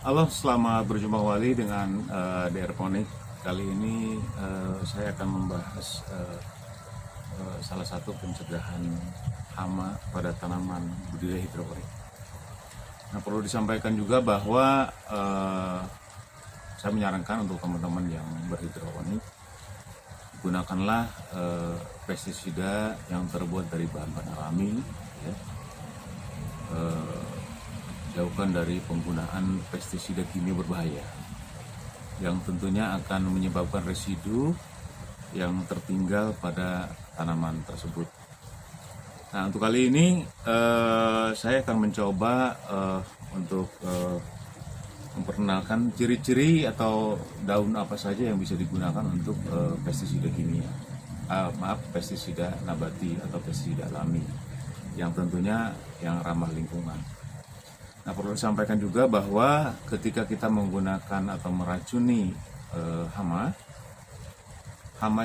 Halo, selamat berjumpa kembali dengan Aeroponik. Kali ini saya akan membahas salah satu pencegahan hama pada tanaman budidaya hidroponik. Nah, perlu disampaikan juga bahwa saya menyarankan untuk teman-teman yang berhidroponik, gunakanlah pestisida yang terbuat dari bahan-bahan alami, ya. Jauhkan dari penggunaan pestisida kimia berbahaya yang tentunya akan menyebabkan residu yang tertinggal pada tanaman tersebut. Nah, untuk kali ini saya akan mencoba untuk memperkenalkan ciri-ciri atau daun apa saja yang bisa digunakan untuk pestisida kimia, pestisida nabati atau pestisida alami yang tentunya yang ramah lingkungan. Nah, perlu disampaikan juga bahwa ketika kita menggunakan atau meracuni hama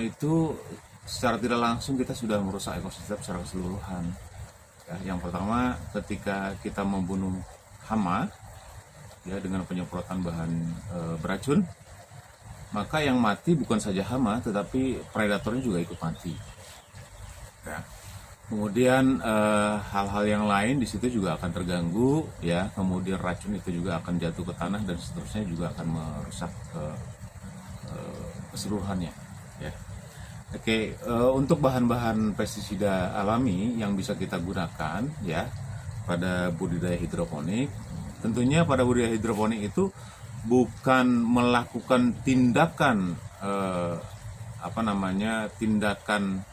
itu secara tidak langsung kita sudah merusak ekosistem secara keseluruhan. Ya, yang pertama, ketika kita membunuh hama ya dengan penyemprotan bahan beracun, maka yang mati bukan saja hama, tetapi predatornya juga ikut mati. Ya. Kemudian hal-hal yang lain di situ juga akan terganggu, ya. Kemudian racun itu juga akan jatuh ke tanah dan seterusnya juga akan merusak keseluruhannya, ya. Oke, untuk bahan-bahan pestisida alami yang bisa kita gunakan, ya, pada budidaya hidroponik, tentunya pada budidaya hidroponik itu bukan melakukan tindakan tindakan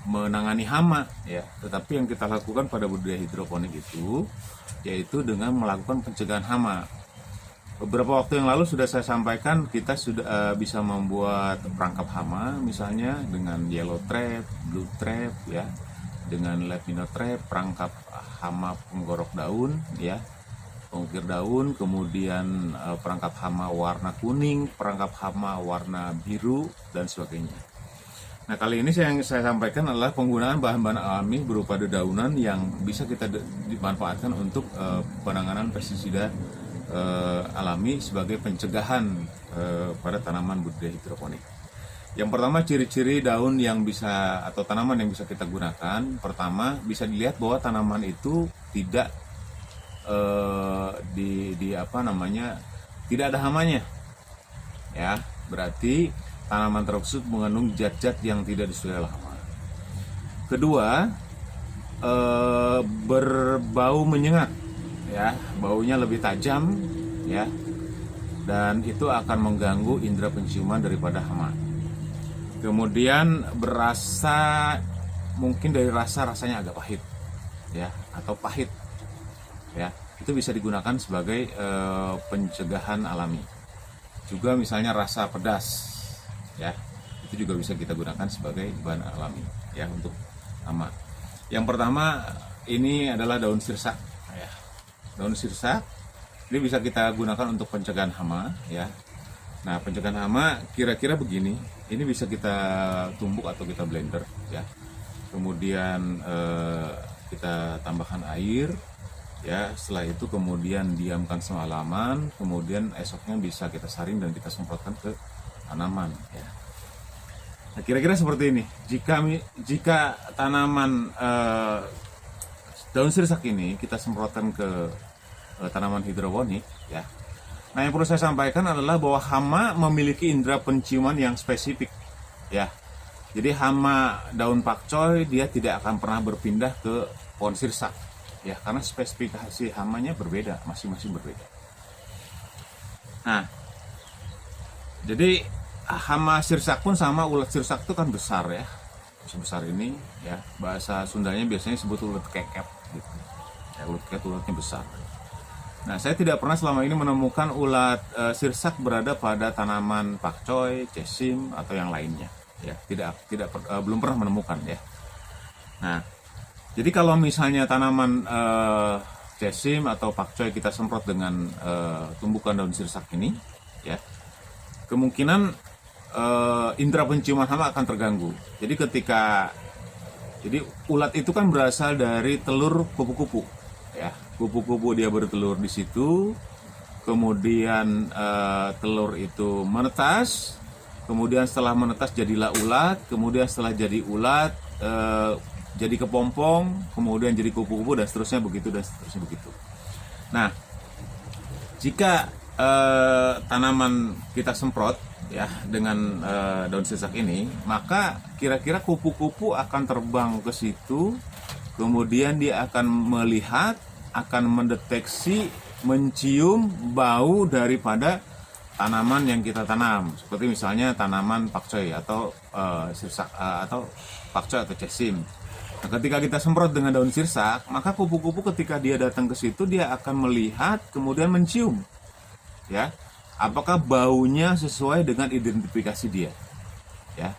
menangani hama, ya, tetapi yang kita lakukan pada budidaya hidroponik itu yaitu dengan melakukan pencegahan hama. Beberapa waktu yang lalu sudah saya sampaikan kita sudah bisa membuat perangkap hama, misalnya dengan yellow trap, blue trap, ya, dengan lepino trap, perangkap hama penggorok daun, ya, pengukir daun, kemudian perangkap hama warna kuning, perangkap hama warna biru, dan sebagainya. Nah, kali ini yang saya sampaikan adalah penggunaan bahan-bahan alami berupa dedaunan yang bisa kita dimanfaatkan untuk penanganan pestisida alami sebagai pencegahan pada tanaman budidaya hidroponik. Yang pertama, ciri-ciri daun yang bisa atau tanaman yang bisa kita gunakan. Pertama, bisa dilihat bahwa tanaman itu tidak tidak ada hamanya, ya, berarti tanaman tersebut mengandung zat-zat yang tidak disukai oleh hama. Kedua, berbau menyengat, ya, baunya lebih tajam, ya, dan itu akan mengganggu indera penciuman daripada hama. Kemudian berasa, mungkin dari rasanya agak pahit, ya, atau pahit, ya, itu bisa digunakan sebagai pencegahan alami. Juga misalnya rasa pedas, ya, itu juga bisa kita gunakan sebagai bahan alami, ya, untuk hama. Yang pertama ini adalah daun sirsak, ya. Daun sirsak ini bisa kita gunakan untuk pencegahan hama, ya. Nah, pencegahan hama kira-kira begini. Ini bisa kita tumbuk atau kita blender, ya. Kemudian kita tambahkan air, ya. Setelah itu kemudian diamkan semalaman, kemudian esoknya bisa kita saring dan kita semprotkan ke tanaman, ya. Nah, kira-kira seperti ini. Jika tanaman daun sirsak ini kita semprotkan ke tanaman hidroponik, ya. Nah, yang perlu saya sampaikan adalah bahwa hama memiliki indera penciuman yang spesifik, ya. Jadi hama daun pakcoy dia tidak akan pernah berpindah ke pohon sirsak, ya, karena spesifikasi hamanya berbeda, masing-masing berbeda. Nah, jadi hama sirsak pun sama, ulat sirsak itu kan besar, ya, sebesar ini, ya. Bahasa Sundanya biasanya disebut ulat kekep, gitu. Ya, ulatnya besar. Nah, saya tidak pernah selama ini menemukan ulat sirsak berada pada tanaman pakcoy, cesim, atau yang lainnya, ya. Belum pernah menemukan, ya. Nah, jadi kalau misalnya tanaman cesim atau pakcoy kita semprot dengan tumbukan daun sirsak ini, ya, kemungkinan indera penciuman hama akan terganggu. Jadi ulat itu kan berasal dari telur kupu-kupu, ya. kupu-kupu dia bertelur di situ, kemudian telur itu menetas, kemudian setelah menetas jadilah ulat, kemudian setelah jadi ulat jadi kepompong, kemudian jadi kupu-kupu, dan seterusnya begitu, dan seterusnya begitu. Nah, jika tanaman kita semprot ya dengan daun sirsak ini, maka kira-kira kupu-kupu akan terbang ke situ, kemudian dia akan melihat, akan mendeteksi, mencium bau daripada tanaman yang kita tanam, seperti misalnya tanaman pakcoy atau sirsak atau pakcoy atau cesim. Nah, ketika kita semprot dengan daun sirsak, maka kupu-kupu ketika dia datang ke situ, dia akan melihat kemudian mencium, ya, apakah baunya sesuai dengan identifikasi dia, ya.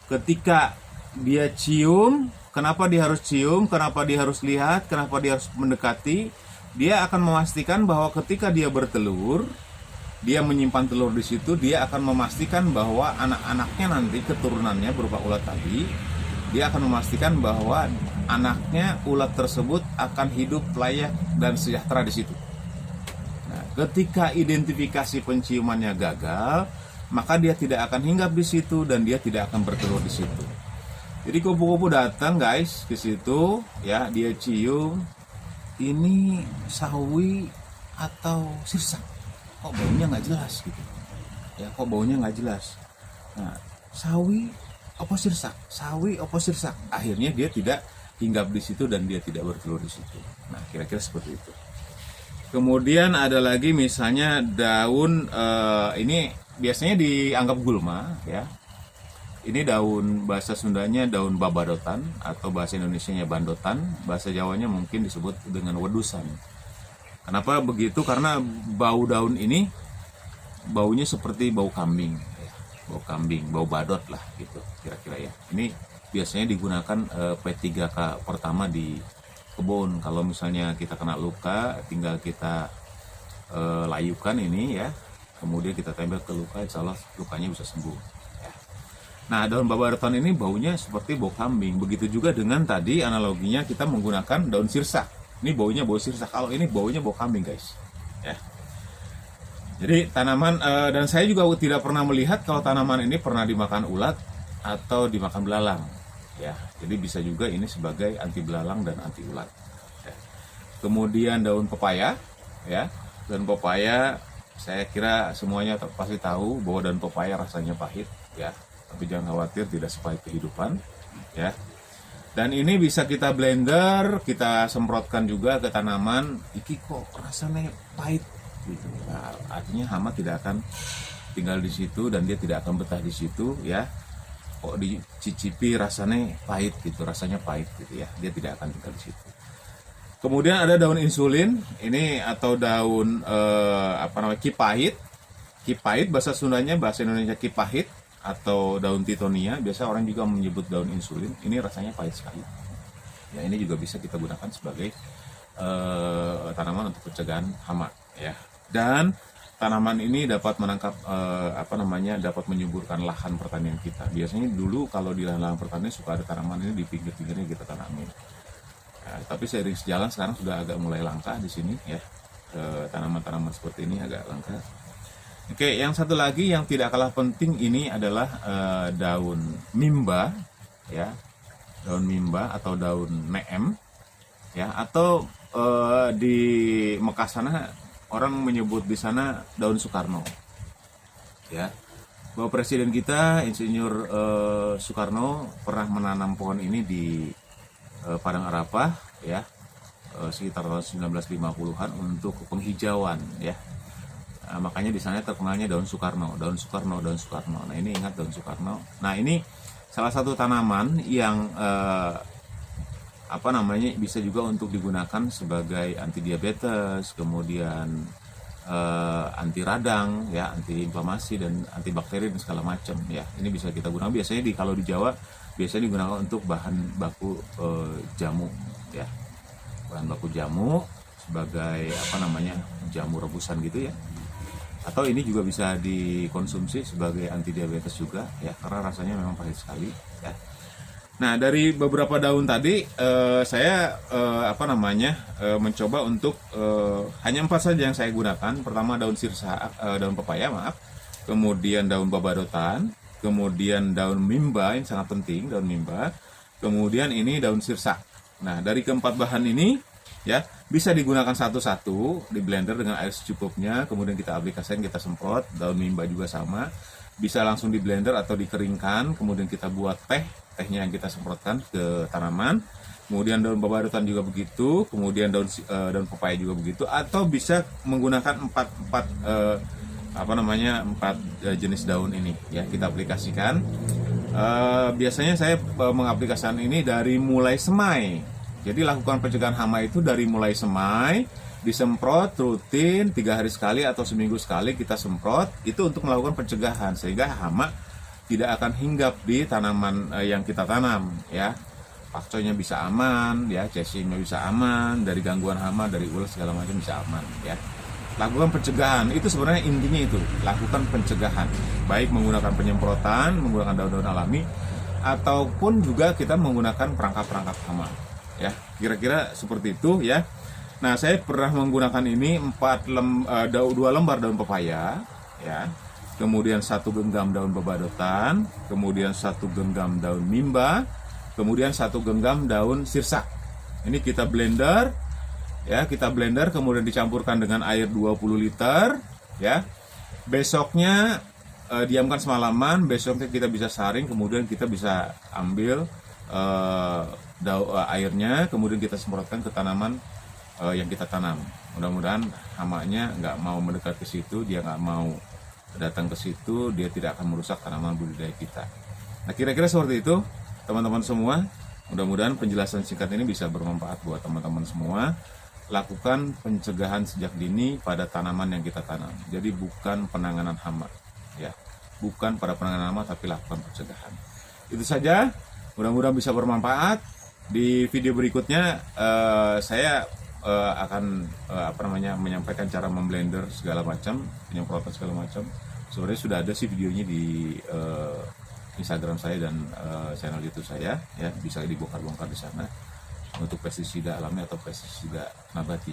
Ketika dia cium, kenapa dia harus cium, kenapa dia harus lihat, kenapa dia harus mendekati? Dia akan memastikan bahwa ketika dia bertelur, dia menyimpan telur di situ, dia akan memastikan bahwa anak-anaknya nanti keturunannya berupa ulat tadi, dia akan memastikan bahwa anaknya ulat tersebut akan hidup layak dan sejahtera di situ. Nah, ketika identifikasi penciumannya gagal, maka dia tidak akan hinggap di situ dan dia tidak akan bertelur di situ. Jadi kupu-kupu datang guys ke situ, ya, dia cium, ini sawi atau sirsak, kok baunya nggak jelas gitu, ya, kok baunya nggak jelas. Nah, sawi apa sirsak, sawi apa sirsak, akhirnya dia tidak hinggap di situ dan dia tidak bertelur di situ. Nah, kira-kira seperti itu. Kemudian ada lagi misalnya daun ini biasanya dianggap gulma, ya. Ini daun, bahasa Sundanya daun babadotan atau bahasa Indonesianya bandotan, bahasa Jawanya mungkin disebut dengan wedusan. Kenapa begitu? Karena bau daun ini baunya seperti bau kambing, ya. Bau kambing, bau badot lah gitu kira-kira ya. Ini biasanya digunakan P3K pertama di kebun. Kalau misalnya kita kena luka, tinggal kita layukan ini ya, kemudian kita tempel ke luka, insya Allah lukanya bisa sembuh ya. Nah, daun babadotan ini baunya seperti bau kambing. Begitu juga dengan tadi analoginya kita menggunakan daun sirsak. Ini baunya bau sirsak, kalau ini baunya bau kambing guys ya. Jadi tanaman dan saya juga tidak pernah melihat kalau tanaman ini pernah dimakan ulat atau dimakan belalang ya. Jadi bisa juga ini sebagai anti belalang dan anti ulat ya. Kemudian daun pepaya ya. Daun pepaya saya kira semuanya pasti tahu bahwa daun pepaya rasanya pahit ya, tapi jangan khawatir, tidak sepahit kehidupan ya. Dan ini bisa kita blender, kita semprotkan juga ke tanaman. Iki kok rasanya pahit gitu. Nah, artinya hama tidak akan tinggal di situ dan dia tidak akan betah di situ ya. Kok dicicipi rasanya pahit gitu, rasanya pahit gitu ya, dia tidak akan tinggal di situ. Kemudian ada daun insulin ini atau daun kipahit. Kipahit bahasa Sundanya, bahasa Indonesia kipahit atau daun titonia, biasa orang juga menyebut daun insulin. Ini rasanya pahit sekali ya. Ini juga bisa kita gunakan sebagai tanaman untuk pencegahan hama ya. Dan tanaman ini dapat menangkap dapat menyuburkan lahan pertanian kita. Biasanya dulu kalau di lahan pertanian suka ada tanaman ini di pinggir-pinggirnya kita tanamin. Nah, tapi seiring sejalan sekarang sudah agak mulai langka di sini ya. Tanaman-tanaman seperti ini agak langka. Oke, yang satu lagi yang tidak kalah penting ini adalah daun mimba ya. Daun mimba atau daun neem ya, atau di Mekah sana orang menyebut di sana daun Soekarno ya. Bahwa presiden kita Insinyur Soekarno pernah menanam pohon ini di Padang Arafah ya, sekitar tahun 1950-an untuk penghijauan ya. Nah, makanya di sana terkenalnya daun Soekarno, daun Soekarno, daun Soekarno. Nah, ini ingat daun Soekarno. Nah, ini salah satu tanaman yang bisa juga untuk digunakan sebagai anti diabetes, kemudian anti radang ya, anti inflamasi dan anti bakteri dan segala macam ya. Ini bisa kita gunakan biasanya kalau di Jawa biasanya digunakan untuk bahan baku jamu ya. Bahan baku jamu sebagai jamu rebusan gitu ya. Atau ini juga bisa dikonsumsi sebagai anti diabetes juga ya, karena rasanya memang pahit sekali ya. Nah, dari beberapa daun tadi saya mencoba untuk hanya 4 saja yang saya gunakan. Pertama daun sirsa, daun pepaya, maaf. Kemudian daun babadotan, kemudian daun mimba, ini sangat penting, daun mimba. Kemudian ini daun sirsa. Nah, dari keempat bahan ini ya bisa digunakan satu-satu di blender dengan air secukupnya, kemudian kita aplikasikan, kita semprot. Daun mimba juga sama, bisa langsung di blender atau dikeringkan, kemudian kita buat tehnya yang kita semprotkan ke tanaman. Kemudian daun babadotan juga begitu, kemudian daun pepaya juga begitu, atau bisa menggunakan empat jenis daun ini ya kita aplikasikan. Biasanya saya mengaplikasikan ini dari mulai semai. Jadi lakukan pencegahan hama itu dari mulai semai, disemprot rutin 3 hari sekali atau seminggu sekali kita semprot, itu untuk melakukan pencegahan sehingga hama tidak akan hinggap di tanaman yang kita tanam ya. Pakcoynya bisa aman ya, cacingnya bisa aman dari gangguan hama, dari ulat segala macam bisa aman ya. Lakukan pencegahan, itu sebenarnya intinya itu, lakukan pencegahan, baik menggunakan penyemprotan, menggunakan daun-daun alami, ataupun juga kita menggunakan perangkap-perangkap hama ya, kira-kira seperti itu ya. Nah, saya pernah menggunakan ini 2 lembar daun pepaya ya, kemudian 1 genggam daun babadotan, kemudian 1 genggam daun mimba, kemudian 1 genggam daun sirsa. Ini kita blender ya, kita blender kemudian dicampurkan dengan air 20 liter ya. Besoknya diamkan semalaman, besoknya kita bisa saring, kemudian kita bisa ambil airnya, kemudian kita semprotkan ke tanaman yang kita tanam. Mudah-mudahan hamanya nggak mau mendekat ke situ, dia nggak mau datang ke situ, dia tidak akan merusak tanaman budidaya kita. Nah, kira-kira seperti itu teman-teman semua. Mudah-mudahan penjelasan singkat ini bisa bermanfaat buat teman-teman semua. Lakukan pencegahan sejak dini pada tanaman yang kita tanam. Jadi bukan penanganan hama ya, bukan pada penanganan hama, tapi lakukan pencegahan. Itu saja, mudah-mudahan bisa bermanfaat. Di video berikutnya saya akan menyampaikan cara memblender segala macam, penyemprotan segala macam. Sebenarnya sudah ada sih videonya di Instagram saya dan channel YouTube saya ya, bisa dibongkar-bongkar di sana untuk pestisida alami atau pestisida nabati.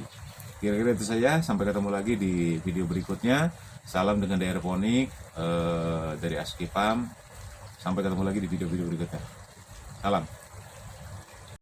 Kira-kira itu saja, sampai ketemu lagi di video berikutnya. Salam dengan aeroponik dari Askipam. Sampai ketemu lagi di video-video berikutnya. Salam.